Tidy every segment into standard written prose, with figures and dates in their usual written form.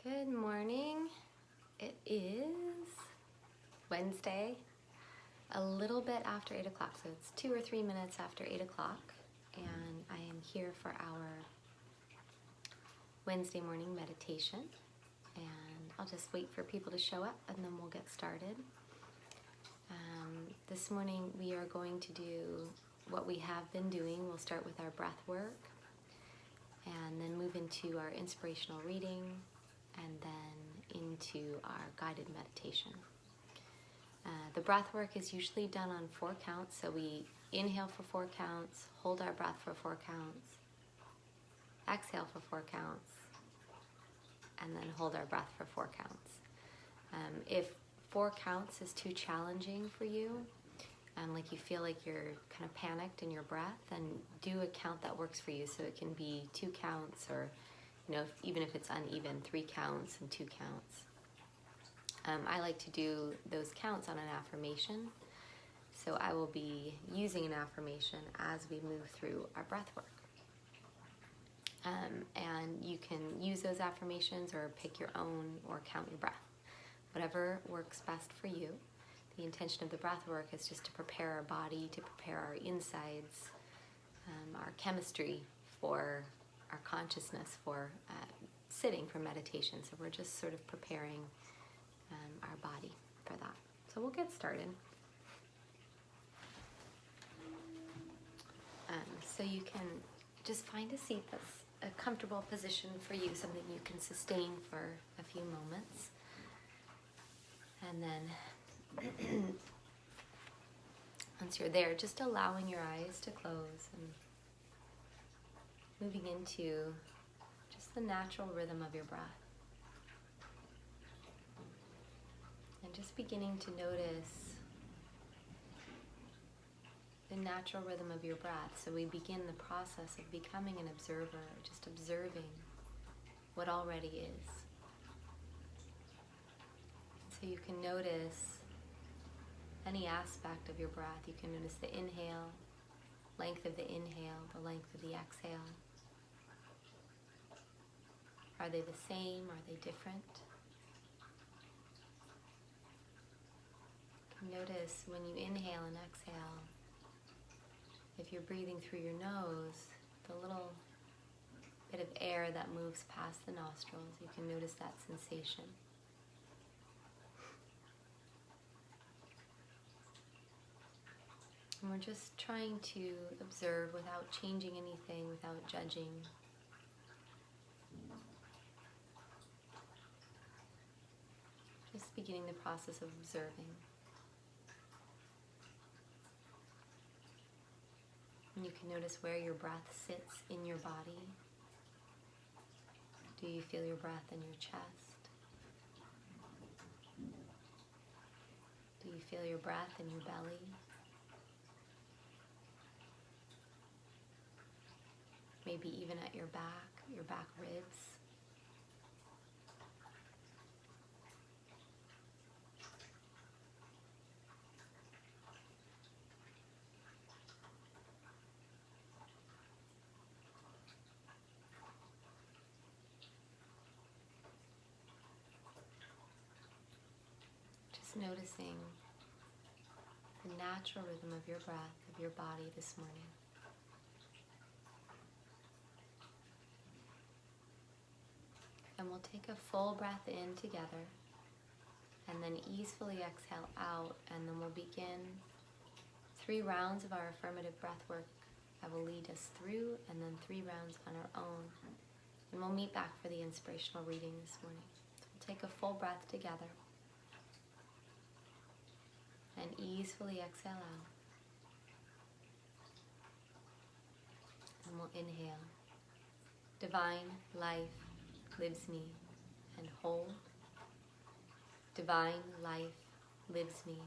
Good morning. It is Wednesday, a little bit after 8 o'clock, so it's 2 or 3 minutes after 8 o'clock, and I am here for our Wednesday morning meditation, and I'll just wait for people to show up and then we'll get started. This morning we are going to do what we have been doing. We'll start with our breath work and then move into our inspirational reading and then into our guided meditation. The breath work is usually done on 4 counts, so we inhale for 4 counts, hold our breath for 4 counts, exhale for 4 counts, and then hold our breath for 4 counts. If 4 counts is too challenging for you, like you feel like you're kind of panicked in your breath, then do a count that works for you. So it can be 2 counts, or even if it's uneven, 3 counts and 2 counts. I like to do those counts on an affirmation, so I will be using an affirmation as we move through our breath work. And you can use those affirmations or pick your own or count your breath, whatever works best for you. The intention of the breath work is just to prepare our body, to prepare our insides, our chemistry for our consciousness, for sitting for meditation. So we're just sort of preparing our body for that. So we'll get started. So you can just find a seat that's a comfortable position for you, something you can sustain for a few moments. And then once you're there, just allowing your eyes to close and moving into just the natural rhythm of your breath. And just beginning to notice the natural rhythm of your breath. So we begin the process of becoming an observer, just observing what already is. So you can notice any aspect of your breath. You can notice the inhale, length of the inhale, the length of the exhale. Are they the same? Are they different? You can notice when you inhale and exhale, if you're breathing through your nose, the little bit of air that moves past the nostrils, you can notice that sensation. And we're just trying to observe without changing anything, without judging. Just beginning the process of observing. And you can notice where your breath sits in your body. Do you feel your breath in your chest? Do you feel your breath in your belly? Maybe even at your back ribs. Just noticing the natural rhythm of your breath, of your body this morning. And we'll take a full breath in together and then easily exhale out, and then we'll begin 3 rounds of our affirmative breath work. I will lead us through, and then 3 rounds on our own. And we'll meet back for the inspirational reading this morning. So we'll take a full breath together and easily exhale out. And we'll inhale. Divine life lives me, and hold. Divine life lives me,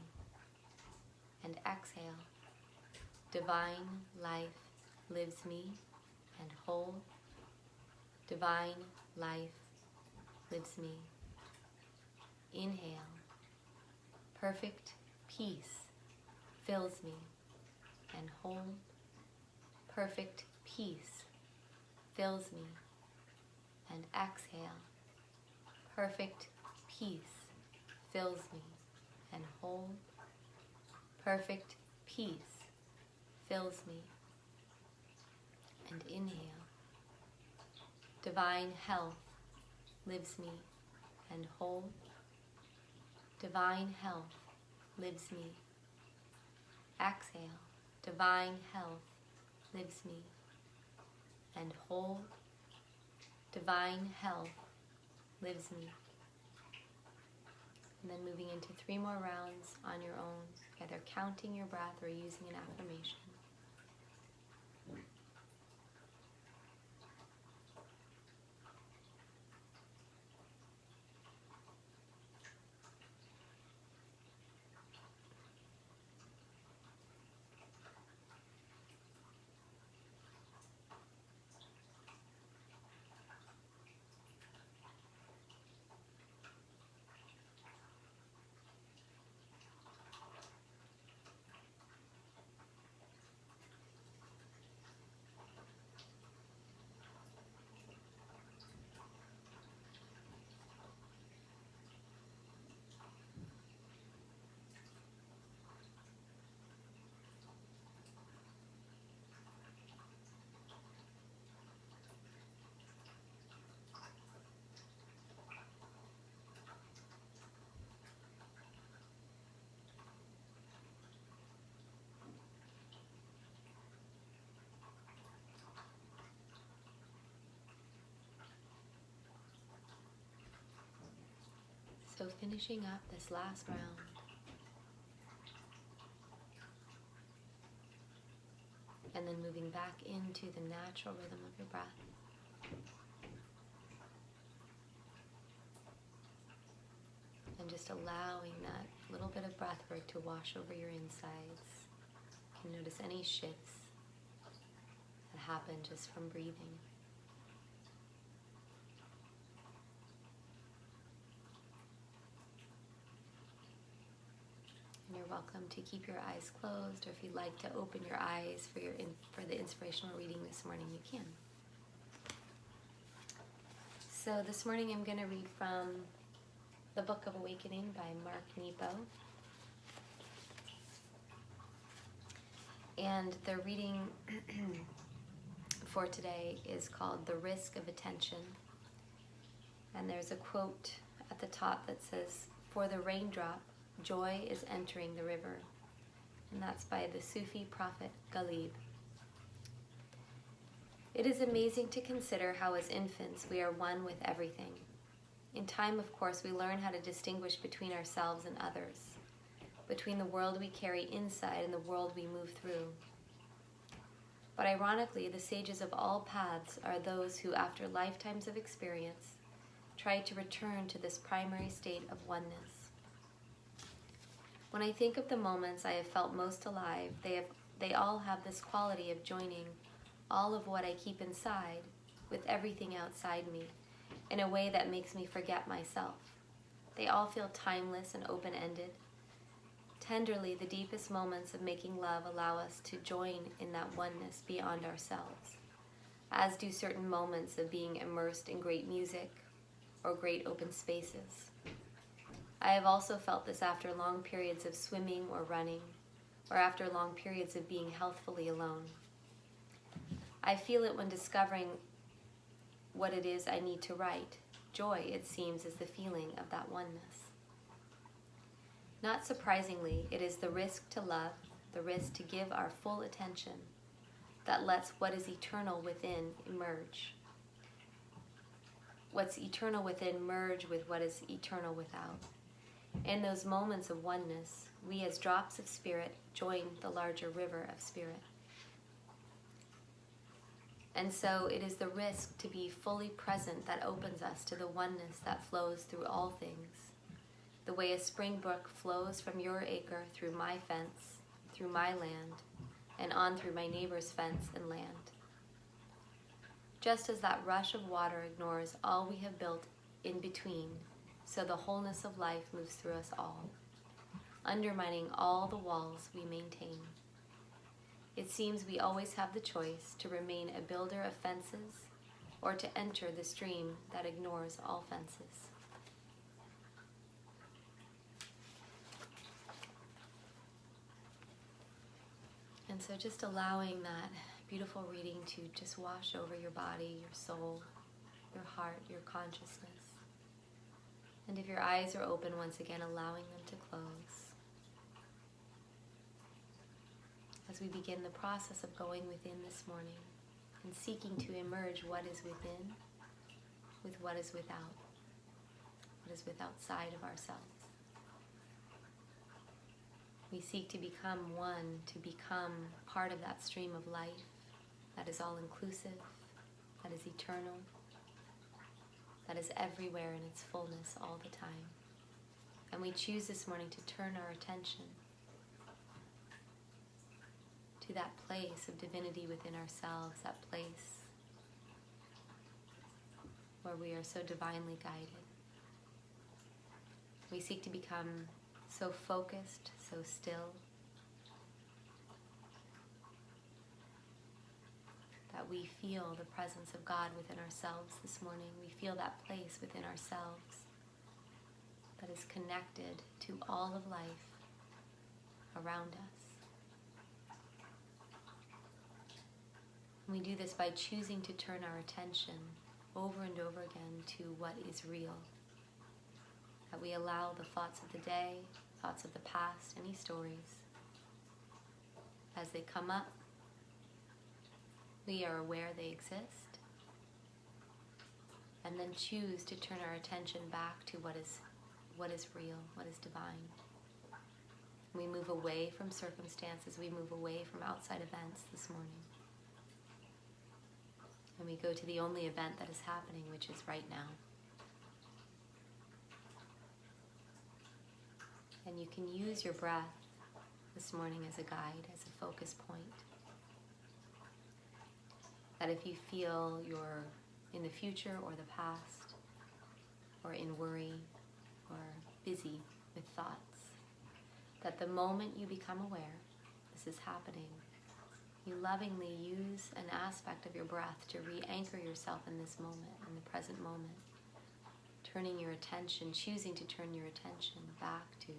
and exhale. Divine life lives me, and hold. Divine life lives me. Inhale. Perfect peace fills me, and hold. Perfect peace fills me, and exhale. Perfect peace fills me, and hold. Perfect peace fills me, and inhale. Divine health lives me, and hold. Divine health lives me. Exhale. Divine health lives me, and hold. Divine health lives me. And then moving into 3 more rounds on your own, either counting your breath or using an affirmation. So finishing up this last round, and then moving back into the natural rhythm of your breath. And just allowing that little bit of breath work to wash over your insides. You can notice any shifts that happen just from breathing. And you're welcome to keep your eyes closed, or if you'd like to open your eyes for the inspirational reading this morning, you can. So this morning I'm going to read from the Book of Awakening by Mark Nepo. And the reading for today is called The Risk of Attention. And there's a quote at the top that says, "For the raindrop, joy is entering the river." And that's by the Sufi prophet Ghalib. It is amazing to consider how as infants we are one with everything. In time, of course, we learn how to distinguish between ourselves and others, between the world we carry inside and the world we move through. But ironically, the sages of all paths are those who, after lifetimes of experience, try to return to this primary state of oneness. When I think of the moments I have felt most alive, they all have this quality of joining all of what I keep inside with everything outside me in a way that makes me forget myself. They all feel timeless and open-ended. Tenderly, the deepest moments of making love allow us to join in that oneness beyond ourselves, as do certain moments of being immersed in great music or great open spaces. I have also felt this after long periods of swimming or running, or after long periods of being healthfully alone. I feel it when discovering what it is I need to write. Joy, it seems, is the feeling of that oneness. Not surprisingly, it is the risk to love, the risk to give our full attention, that lets what is eternal within emerge. What's eternal within merge with what is eternal without. In those moments of oneness, we as drops of spirit join the larger river of spirit. And so it is the risk to be fully present that opens us to the oneness that flows through all things. The way a spring brook flows from your acre through my fence, through my land, and on through my neighbor's fence and land. Just as that rush of water ignores all we have built in between, so the wholeness of life moves through us all, undermining all the walls we maintain. It seems we always have the choice to remain a builder of fences or to enter the stream that ignores all fences. And so just allowing that beautiful reading to just wash over your body, your soul, your heart, your consciousness. And if your eyes are open, once again, allowing them to close. As we begin the process of going within this morning and seeking to emerge what is within with what is without, what is outside of ourselves. We seek to become one, to become part of that stream of life that is all-inclusive, that is eternal, that is everywhere in its fullness all the time. And we choose this morning to turn our attention to that place of divinity within ourselves, that place where we are so divinely guided. We seek to become so focused, so still, that we feel the presence of God within ourselves this morning. We feel that place within ourselves that is connected to all of life around us. And we do this by choosing to turn our attention over and over again to what is real. That we allow the thoughts of the day, thoughts of the past, any stories, as they come up, we are aware they exist, and then choose to turn our attention back to what is real, what is divine. We move away from circumstances, we move away from outside events this morning. And we go to the only event that is happening, which is right now. And you can use your breath this morning as a guide, as a focus point. That if you feel you're in the future or the past, or in worry, or busy with thoughts, that the moment you become aware this is happening, you lovingly use an aspect of your breath to re-anchor yourself in this moment, in the present moment, turning your attention, choosing to turn your attention back to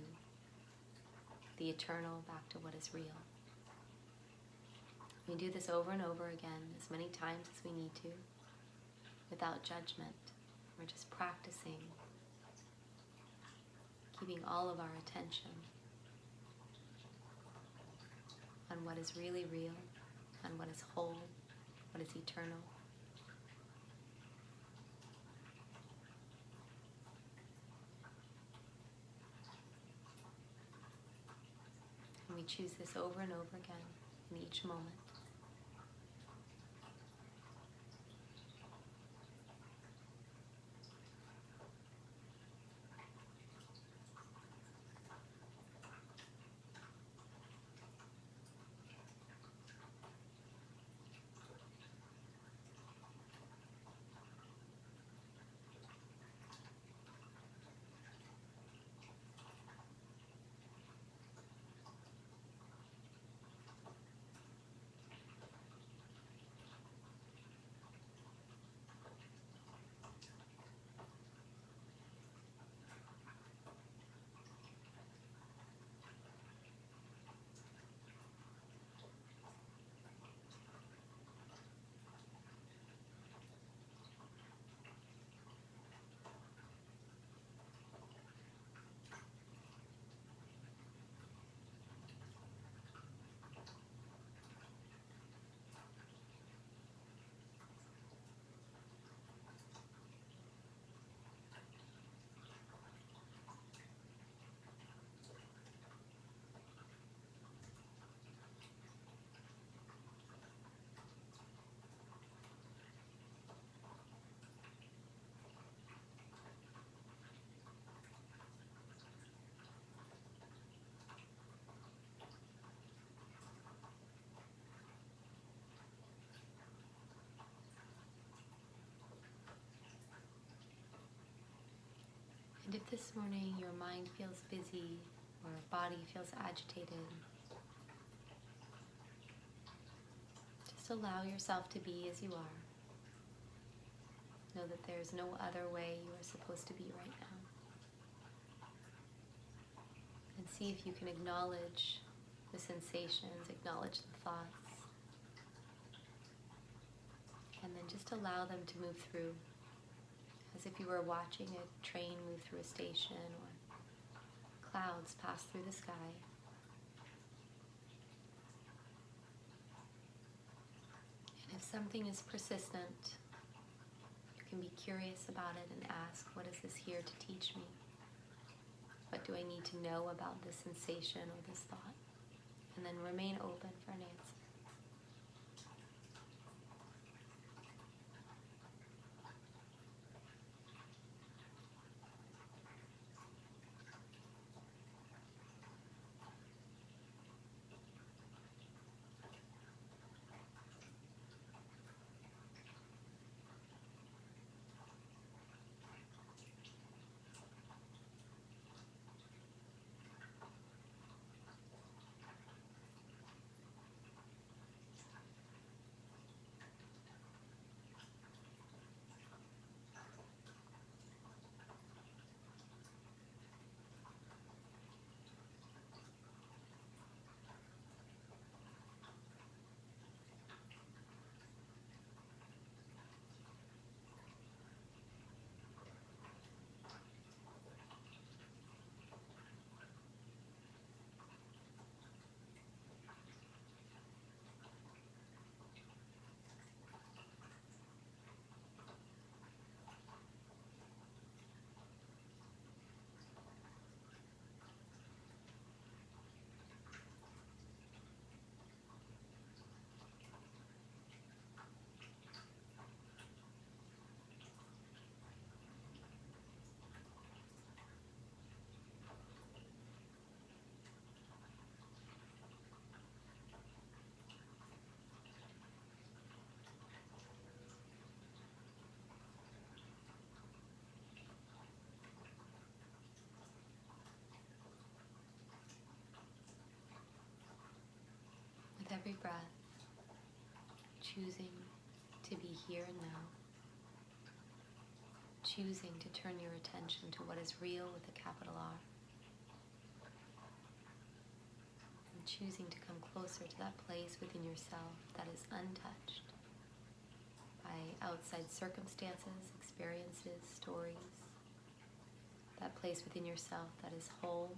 the eternal, back to what is real. We do this over and over again, as many times as we need to, without judgment. We're just practicing, keeping all of our attention on what is really real, on what is whole, what is eternal. And we choose this over and over again in each moment. And if this morning your mind feels busy or body feels agitated, just allow yourself to be as you are. Know that there's no other way you are supposed to be right now. And see if you can acknowledge the sensations, acknowledge the thoughts, and then just allow them to move through as if you were watching a train move through a station or clouds pass through the sky. And if something is persistent, you can be curious about it and ask, what is this here to teach me? What do I need to know about this sensation or this thought? And then remain open for an answer. With every breath, choosing to be here and now, choosing to turn your attention to what is real with a capital R, and choosing to come closer to that place within yourself that is untouched by outside circumstances, experiences, stories, that place within yourself that is whole,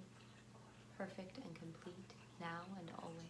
perfect, and complete now and always.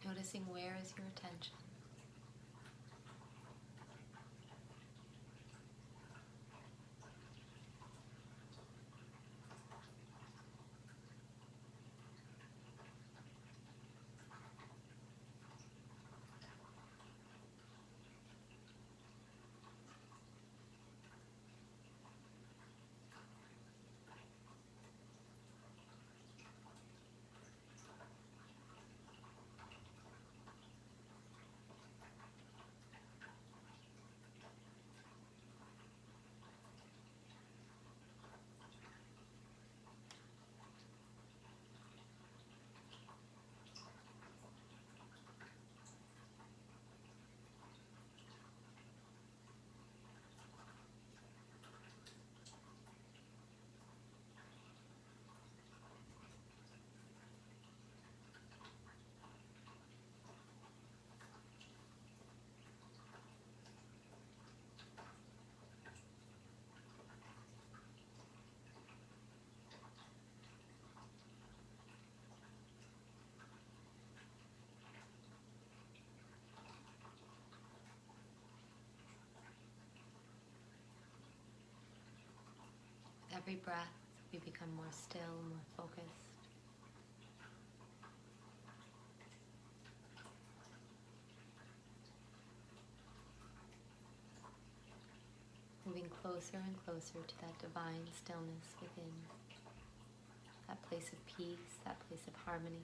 Noticing where is your attention. every breath, we become more still, more focused. Moving closer and closer to that divine stillness within, that place of peace, that place of harmony.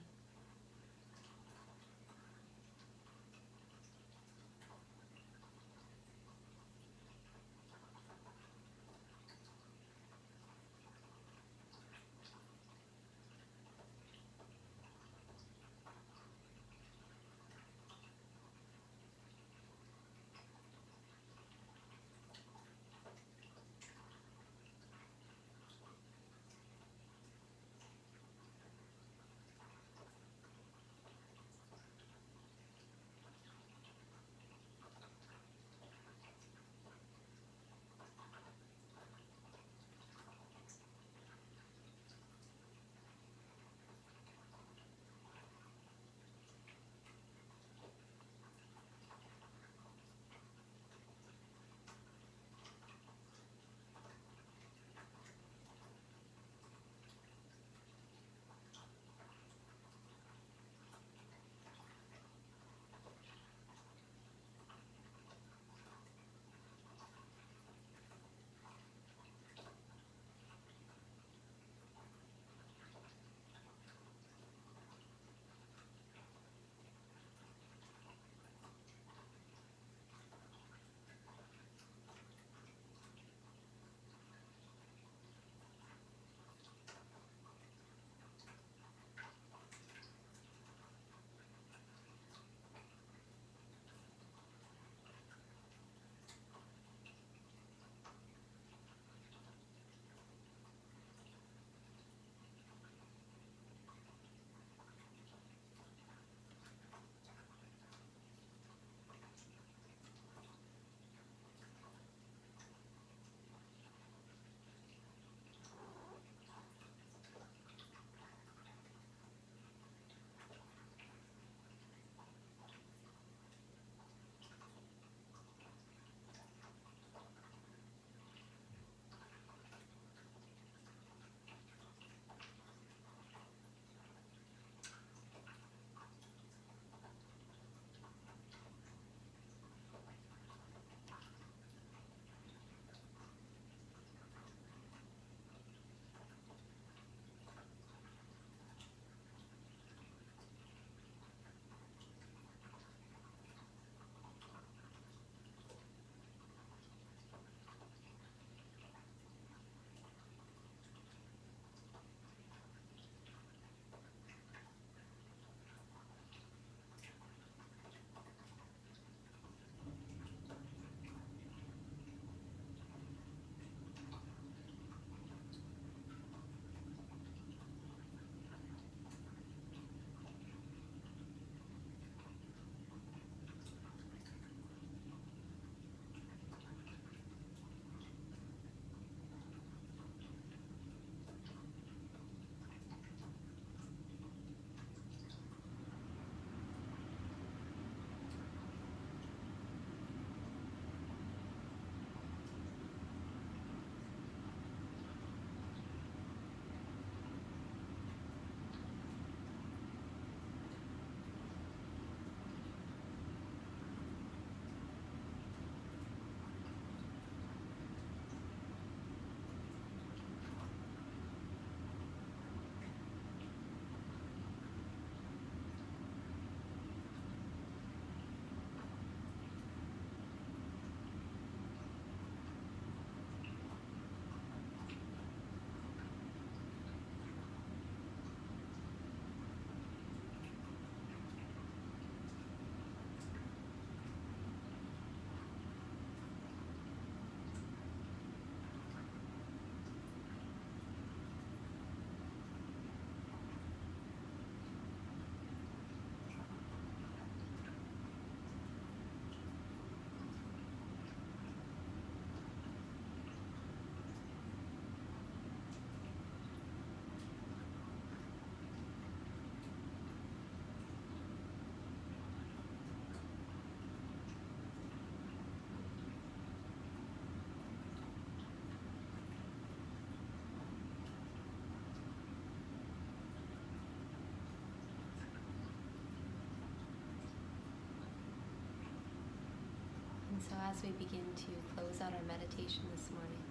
so as we begin to close out our meditation this morning,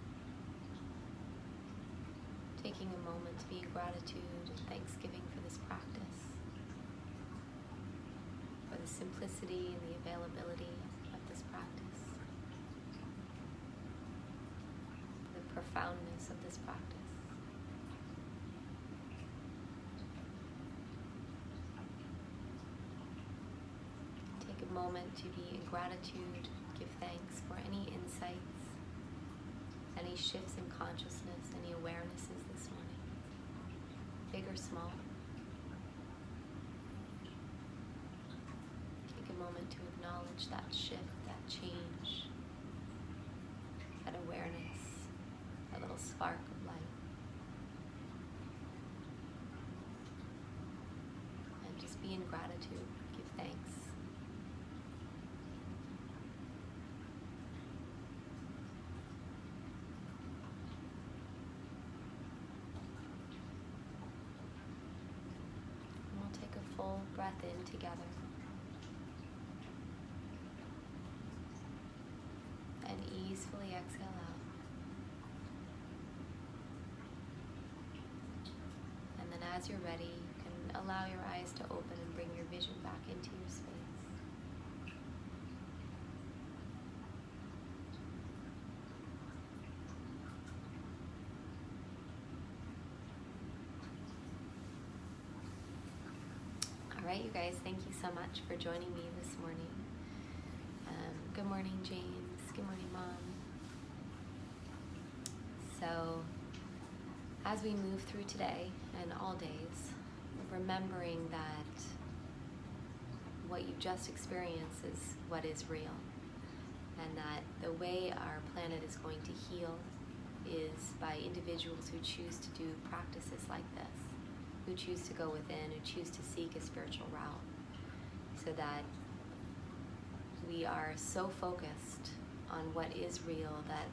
taking a moment to be in gratitude and thanksgiving for this practice, for the simplicity and the availability of this practice, the profoundness of this practice. Take a moment to be in gratitude, give thanks for any insights, any shifts in consciousness, any awarenesses this morning, big or small. Take a moment to acknowledge that shift, that change, that awareness, that little spark of light. And just be in gratitude, give thanks. Full breath in together, and easily exhale out. And then as you're ready, you can allow your eyes to open and bring your vision back into your space. All right, you guys, thank you so much for joining me this morning. Good morning, James. Good morning, Mom. So, as we move through today and all days, remembering that what you just experienced is what is real, and that the way our planet is going to heal is by individuals who choose to do practices like this, who choose to go within, who choose to seek a spiritual route, so that we are so focused on what is real that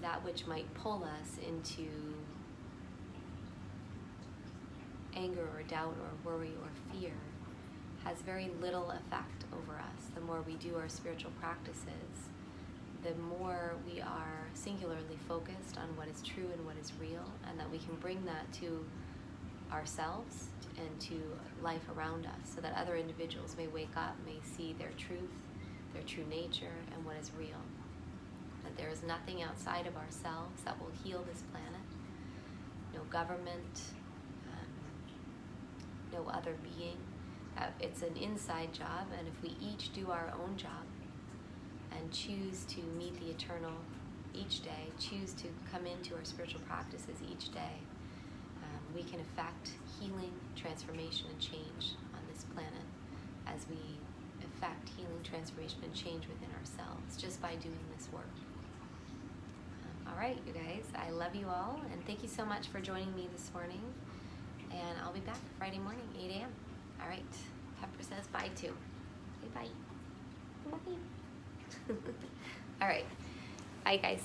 that which might pull us into anger or doubt or worry or fear has very little effect over us. The more we do our spiritual practices, the more we are singularly focused on what is true and what is real, and that we can bring that to ourselves and to life around us, so that other individuals may wake up, may see their truth, their true nature, and what is real. That there is nothing outside of ourselves that will heal this planet. No government, no other being. It's an inside job, and if we each do our own job and choose to meet the eternal each day, choose to come into our spiritual practices each day, we can effect healing, transformation, and change on this planet as we effect healing, transformation, and change within ourselves just by doing this work. All right, you guys, I love you all, and thank you so much for joining me this morning. And I'll be back Friday morning, 8 a.m. All right, Pepper says bye too. Say bye. Bye. All right, bye guys.